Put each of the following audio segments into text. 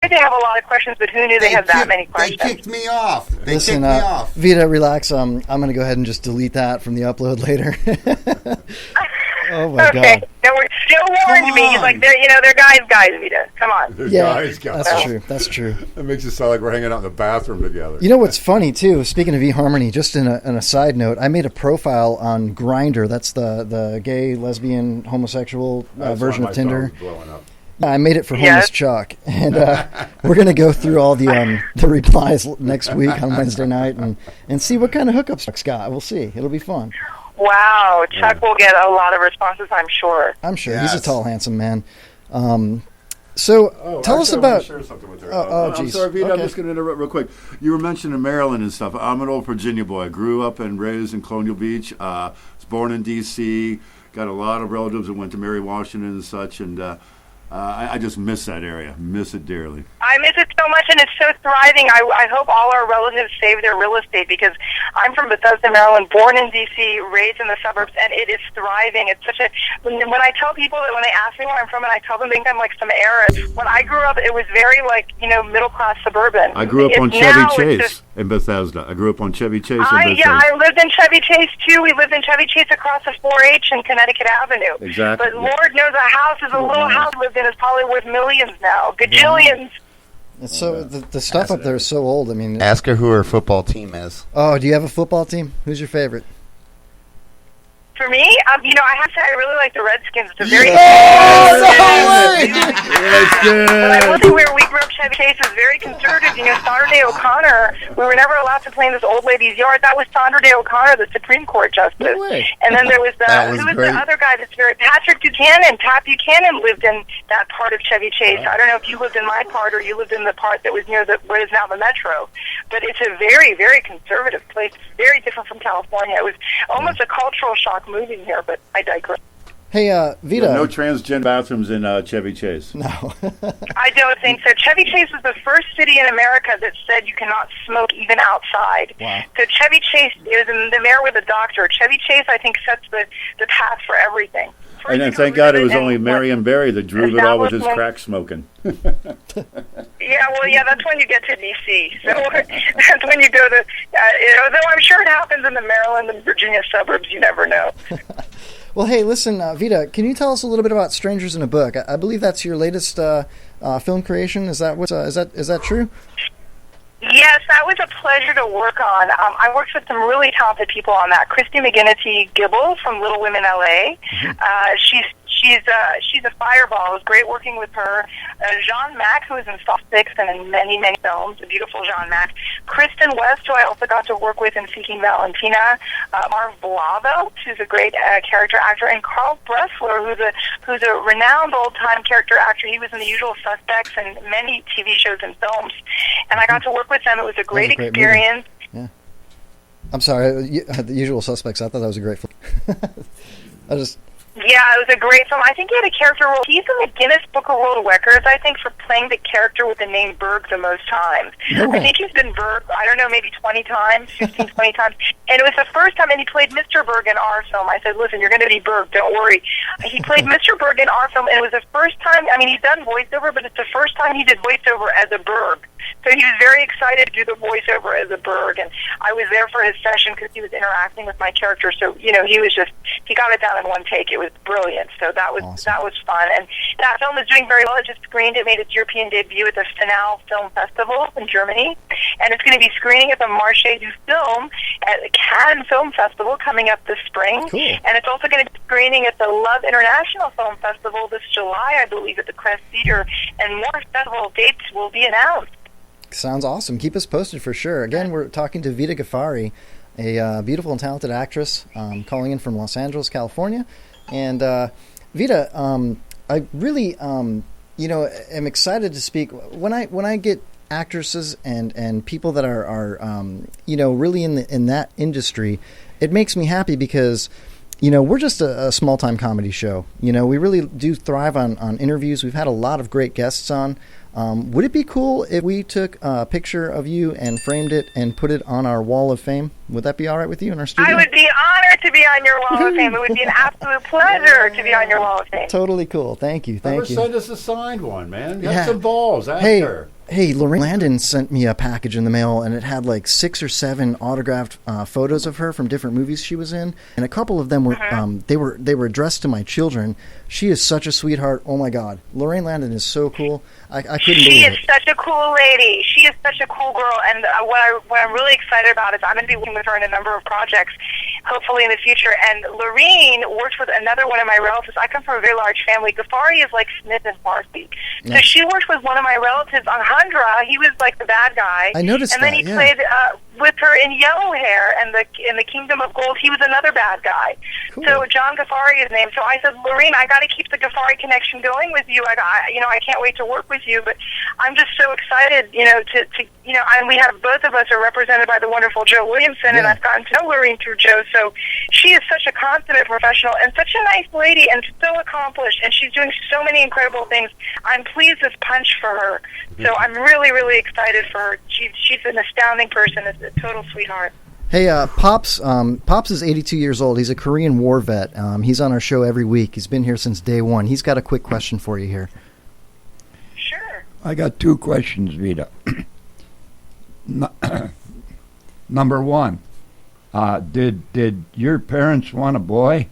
think they have a lot of questions, but who knew they had that many questions? They kicked me off. Listen, Vida, relax. I'm going to go ahead and just delete that from the upload later. Oh, my God. No, Joe warned me. He's like, they're guys, Vida. Come on. They're guys. That's true. That makes it sound like we're hanging out in the bathroom together. You know what's funny, too? Speaking of eHarmony, just in a side note, I made a profile on Grindr. That's the gay, lesbian, homosexual version of Tinder. I made it for Homeless Chuck, and we're going to go through all the replies next week on Wednesday night and see what kind of hookups Chuck's got. We'll see. It'll be fun. Wow, Chuck will get a lot of responses, I'm sure. Yes. He's a tall, handsome man. Tell us about... Share something with her. I'm sorry, Vida, I'm just going to interrupt real quick. You were mentioning Maryland and stuff. I'm an old Virginia boy. I grew up and raised in Colonial Beach. Was born in D.C., got a lot of relatives that went to Mary Washington and such, and I just miss that area. Miss it dearly. I miss it so much, and it's so thriving. I hope all our relatives save their real estate, because I'm from Bethesda, Maryland, born in D.C., raised in the suburbs, and it is thriving. It's such a... When I tell people that, when they ask me where I'm from, and I tell them, they think I'm like some Arab. When I grew up, it was very, middle-class suburban. I grew up on Chevy Chase in Bethesda. I lived in Chevy Chase, too. We lived in Chevy Chase across the 4-H in Connecticut Avenue. Exactly. But Lord knows a house is a little house lived in is probably worth millions now. Gajillions. So the stuff up there is so old. I mean, ask her who her football team is. Oh, do you have a football team? Who's your favorite? For me, I have to say I really like the Redskins. It's a very... But I will say where we grew up, Chevy Chase was very conservative. Sandra Day O'Connor, we were never allowed to play in this old lady's yard. That was Sandra Day O'Connor, the Supreme Court justice. No way. And then there was the other guy that's Patrick Buchanan. Pat Buchanan lived in that part of Chevy Chase. I don't know if you lived in my part or you lived in the part that was near what is now the Metro. But it's a very, very conservative place. It's very different from California. It was almost a cultural shock moving here, but I digress. Hey, Vida. No transgender bathrooms in Chevy Chase. No. I don't think so. Chevy Chase was the first city in America that said you cannot smoke even outside. Wow. So Chevy Chase is the mayor with a doctor. Chevy Chase, I think, sets the path for everything. And then thank God it was only Marion Barry that drove it all with his crack smoking. Yeah, that's when you get to D.C. So that's when you go to, though I'm sure it happens in the Maryland and Virginia suburbs, you never know. Well, hey, listen, Vida, can you tell us a little bit about Strangers in a Book? I believe that's your latest film creation. Is that is that true? Yes, that was a pleasure to work on. I worked with some really talented people on that. Christy McGinnity-Gibble from Little Women LA. She's a fireball. It was great working with her. Jean Mack, who is in Soft Six and in many, many films, the beautiful Jean Mack. Kristen West, who I also got to work with in Seeking Valentina. Marv Blavo, who's a great character actor, and Carl Bressler, who's a renowned old-time character actor. He was in The Usual Suspects and many TV shows and films. And I got to work with them. It was a great experience. Movie. Yeah. I'm sorry, The Usual Suspects. I thought that was a great film. Yeah, it was a great film. I think he had a character role. He's in the Guinness Book of World Records, I think, for playing the character with the name Berg the most times. No. I think he's been Berg, I don't know, maybe 20 times, 15, 20 times. And it was the first time, and he played Mr. Berg in our film. I said, listen, you're going to be Berg, don't worry. He played Mr. Berg in our film, and it was the first time, he's done voiceover, but it's the first time he did voiceover as a Berg. So he was very excited to do the voiceover as a Berg, and I was there for his session because he was interacting with my character. So, he got it down in one take. It was brilliant. So that was awesome. That was fun. And that film is doing very well. It just screened. It made its European debut at the Finale Film Festival in Germany, and it's going to be screening at the Marché du Film at the Cannes Film Festival coming up this spring. Cool. And it's also going to be screening at the Love International Film Festival this July, I believe, at the Crest Theater, and more festival dates will be announced. Sounds awesome. Keep us posted for sure. Again, we're talking to Vida Ghaffari, a beautiful and talented actress calling in from Los Angeles, California. And Vida, I really, am excited to speak. When I get actresses and people that are really in that industry, it makes me happy because we're just a small-time comedy show. We really do thrive on interviews. We've had a lot of great guests on. Would it be cool if we took a picture of you and framed it and put it on our wall of fame? Would that be all right with you in our studio? I would be honored to be on your wall of fame. It would be an absolute pleasure to be on your wall of fame. Totally cool. Thank you. Never send us a signed one, man. You Yeah. have some balls. Hey, her. Hey, Lorraine Landon sent me a package in the mail, and it had like 6 or 7 autographed photos of her from different movies she was in, and a couple of them were they were addressed to my children. She is such a sweetheart. Oh my God, Lorraine Landon is so cool. I couldn't believe it. She is such a cool lady. She is such a cool girl, and what I'm really excited about is I'm going to be working with her in a number of projects, hopefully in the future. And Lorraine works with another one of my relatives. I come from a very large family. Ghaffari is like Smith and Farsi. Yeah. So she worked with one of my relatives on Hundra. He was like the bad guy. I noticed and then that, he yeah. played with her in Yellow Hair and in the Kingdom of Gold. He was another bad guy. Cool. So John Ghaffari is his name. So I said, Lorraine, I got to keep the Ghaffari connection going with you. I can't wait to work with you. But I'm just so excited, and we have both of us are represented by the wonderful Joe Williamson, and I've gotten to know Lorraine through Joe. So she is such a consummate professional and such a nice lady and so accomplished, and she's doing so many incredible things. I'm pleased as punch for her. So I'm really, really excited for her. She's an astounding person, a total sweetheart. Hey, Pops. Pops is 82 years old. He's a Korean War vet. He's on our show every week. He's been here since day one. He's got a quick question for you here. Sure. I got 2 questions, Vida. Number 1, did your parents want a boy?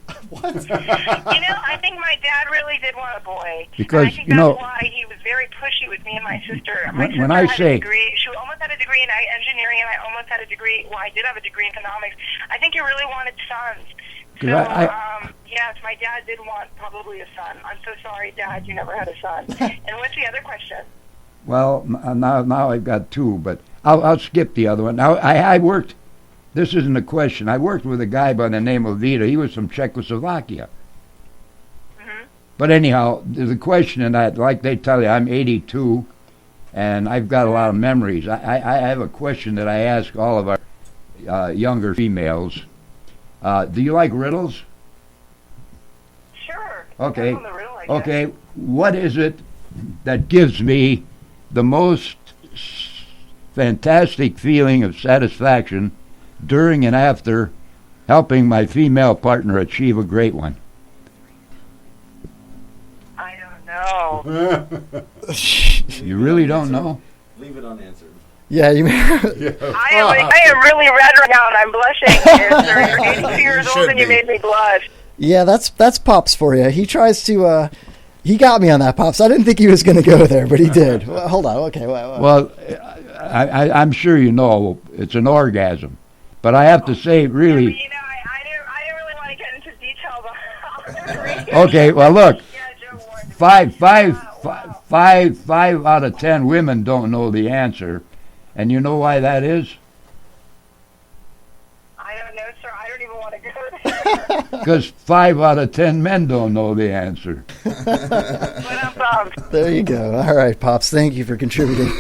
I think my dad really did want a boy. Because, and I think that's why he was very pushy with me and my sister. My sister when I had say... a degree. She almost had a degree in engineering, and I almost had a degree. Well, I did have a degree in economics. I think he really wanted sons. So, yes, my dad did want probably a son. I'm so sorry, Dad, you never had a son. And what's the other question? Well, now I've got 2, but I'll skip the other one. Now, I worked... This isn't a question. I worked with a guy by the name of Vida. He was from Czechoslovakia. Mm-hmm. But anyhow, there's a question, and like they tell you, I'm 82, and I've got a lot of memories. I have a question that I ask all of our younger females. Do you like riddles? Sure. Okay. Depends on the riddle, I guess. Okay. What is it that gives me the most fantastic feeling of satisfaction during and after helping my female partner achieve a great one? I don't know. You really don't know? Leave it unanswered. Yeah, you. I am really red right now, and I'm blushing. Sir. You're 82 years old, and you made me blush. Yeah, that's Pops for you. He tries to. He got me on that, Pops. I didn't think he was going to go there, but he did. Well, hold on. Okay. Well, I'm sure you know it's an orgasm. But I have to say, really... Yeah, I didn't really want to get into details on the Okay, well, look. Yeah, Joe warned me. Five out of 10 women don't know the answer. And you know why that is? I don't know, sir. I don't even want to go there. Because 5 out of 10 men don't know the answer. But I'm bummed. There you go. All right, Pops. Thank you for contributing.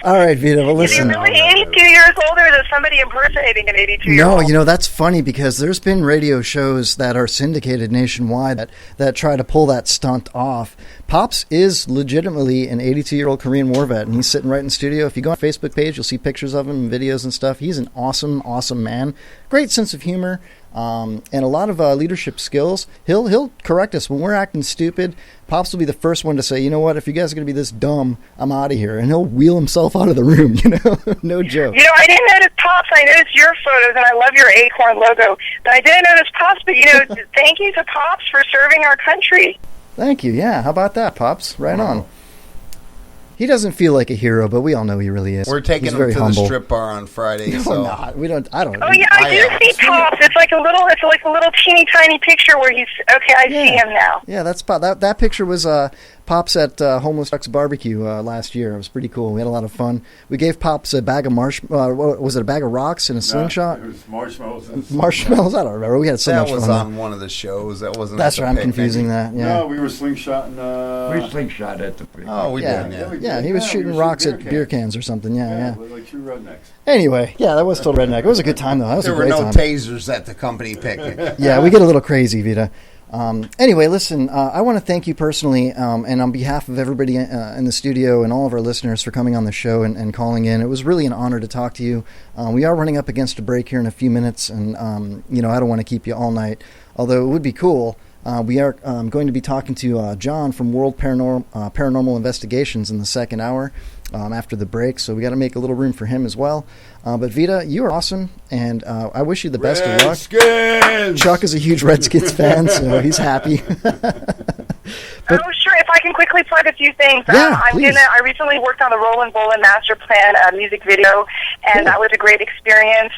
All right, Vida. Well, listen. Is he really 82 years old, or is there somebody impersonating an 82-year-old? No, that's funny because there's been radio shows that are syndicated nationwide that try to pull that stunt off. Pops is legitimately an 82-year-old Korean War vet, and he's sitting right in the studio. If you go on our Facebook page, you'll see pictures of him and videos and stuff. He's an awesome, awesome man. Great sense of humor. And a lot of leadership skills. He'll correct us when we're acting stupid. Pops will be the first one to say, you know what, if you guys are going to be this dumb, I'm out of here. And he'll wheel himself out of the room, No joke. I didn't notice Pops. I noticed your photos, and I love your acorn logo. But I didn't notice Pops, but, thank you to Pops for serving our country. Thank you. Yeah, how about that, Pops? Right on. He doesn't feel like a hero, but we all know he really is. We're taking He's him very to humble. the strip bar on Friday. No, So. we're not. We don't. I don't. Oh yeah, I do see Pops. It's like a little teeny tiny picture where he's okay. I see him now. Yeah, that's that picture was Pops at Homeless Ducks Barbecue last year. It was pretty cool. We had a lot of fun. We gave Pops a bag of was it a bag of rocks and a slingshot? It was marshmallows. Marshmallows. I don't remember. We had so much fun. That was on one of the shows. That wasn't. That's right. I'm confusing that. Yeah. No, we were slingshotting. We slingshot at the... Oh, we did. Yeah, he was shooting rocks at beer cans or something. Yeah. Like two rednecks. Anyway, yeah, that was total redneck. It was a good time though. That was There a were great no time. tasers at the company picnic. Yeah, we get a little crazy, Vida. Anyway, listen, I want to thank you personally and on behalf of everybody in the studio and all of our listeners for coming on the show and calling in. It was really an honor to talk to you. We are running up against a break here in a few minutes, and I don't want to keep you all night, although it would be cool. We are going to be talking to John from World Paranormal Investigations in the second hour after the break, so we got to make a little room for him as well. But Vida, you are awesome, and I wish you the best of luck. Redskins! Chuck is a huge Redskins fan, so he's happy. Oh, sure. If I can quickly plug a few things. Yeah, please. I recently worked on the Roland Boland Master Plan music video, and that was a great experience.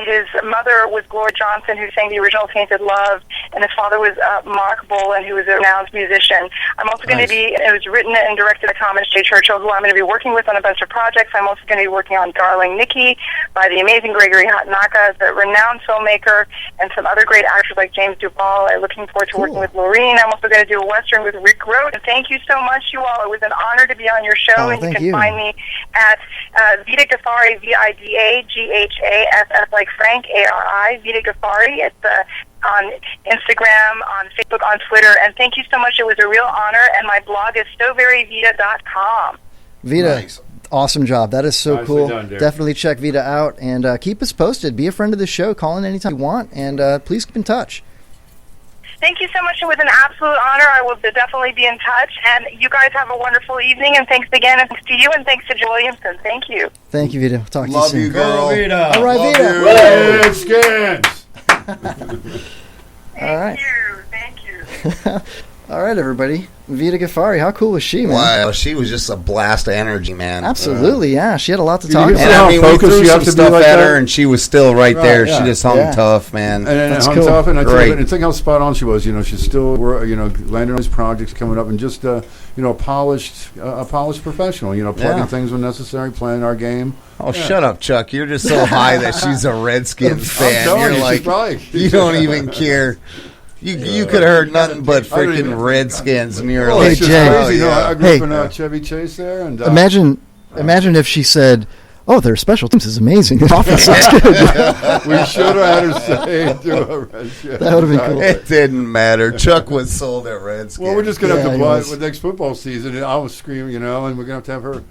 His mother was Gloria Johnson, who sang the original Tainted Love, and his father was Mark Boland, who was a renowned musician. I'm also going to be, it was written and directed by Thomas J. Churchill, who I'm going to be working with on a bunch of projects. I'm also going to be working on Darling Nikki by the amazing Gregory Hatanaka, the renowned filmmaker, and some other great actors like James Duvall. I'm looking forward to working with Lorene. I'm also going to do a Western with Rick Road. And thank you so much, you all. It was an honor to be on your show. And you can find me at Vida Ghaffari, Vidaghaffaf, like Frank, ARI, Vida Ghaffari. It's on Instagram, on Facebook, on Twitter. And thank you so much. It was a real honor. And my blog is soveryvida.com. Vida, Nice. awesome job. That is so Nicely cool. done, dear. Definitely check Vida out, and keep us posted. Be a friend of the show. Call in anytime you want, and please keep in touch. Thank you so much. It was an absolute honor. I will definitely be in touch. And you guys have a wonderful evening. And thanks again. And thanks to you. And thanks to Joe Williamson. Thank you. Thank you, Vida. Talk to Love you you, soon. girl. All right, Love Vida. you. Redskins! All right. Thank you. All right, everybody. Vida Ghaffari, how cool was she, man? Wow, she was just a blast of energy, man. Absolutely, yeah. She had a lot to You talk hear And about. how I mean, we focused threw you some have to be stuff like at that? her, and she was still right there. yeah. She just hung Yeah. tough, man. And That's hung cool. tough, and I Great. think how spot on she was. You know, she's still, landing on these projects coming up, and just a polished professional. You know, plugging Yeah. things when necessary, playing our game. Oh, shut up, Chuck. You're just so high that she's a Redskins I'm fan. telling You're you, like, she's probably, you don't even care. You could have heard nothing but I don't even- freaking Redskins, and you're Well, like, it's just Jay. crazy. You know, I grew Hey. up in Chevy Chase there, and Imagine if she said, "Oh, their special teams is amazing. The offense sounds good." we should have had her say to a Redskins. That would've been cool. it didn't matter. Chuck was sold at Redskins. Well, we're just gonna Yeah, have he to buy was. with next football season. And I was screaming, and we're gonna have her.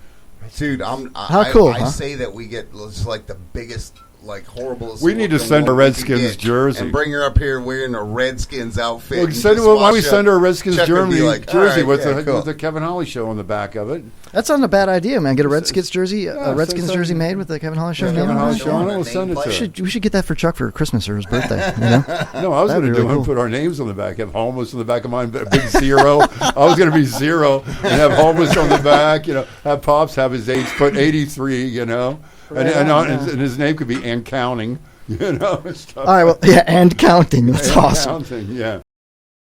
Dude, How cool, I huh? say that we get just like the biggest, like horriblest. We need to looking send her one we Redskins could get jersey. and bring her up here wearing a Redskins outfit. Well, and just why don't we watch send her a Redskins Chuck would be jersey like, "All right, with yeah, cool." the Kevin Holly show on the back of it? That's not a bad idea, man. Get a Redskins jersey, Yeah, a Redskins so- jersey made with the Kevin Holly show. Yeah, name Kevin on Holly it. show on it. We'll send it to her. We should get that for Chuck for Christmas or his birthday. You know? No, I was That'd going be to really cool. put our names on the back. Have homeless on the back of mine, but a big zero. I was going to be zero and have homeless on the back. Have Pops have his age, put 83. And his name could be and counting. And stuff. All right, well, yeah, and counting. That's And awesome. counting, yeah.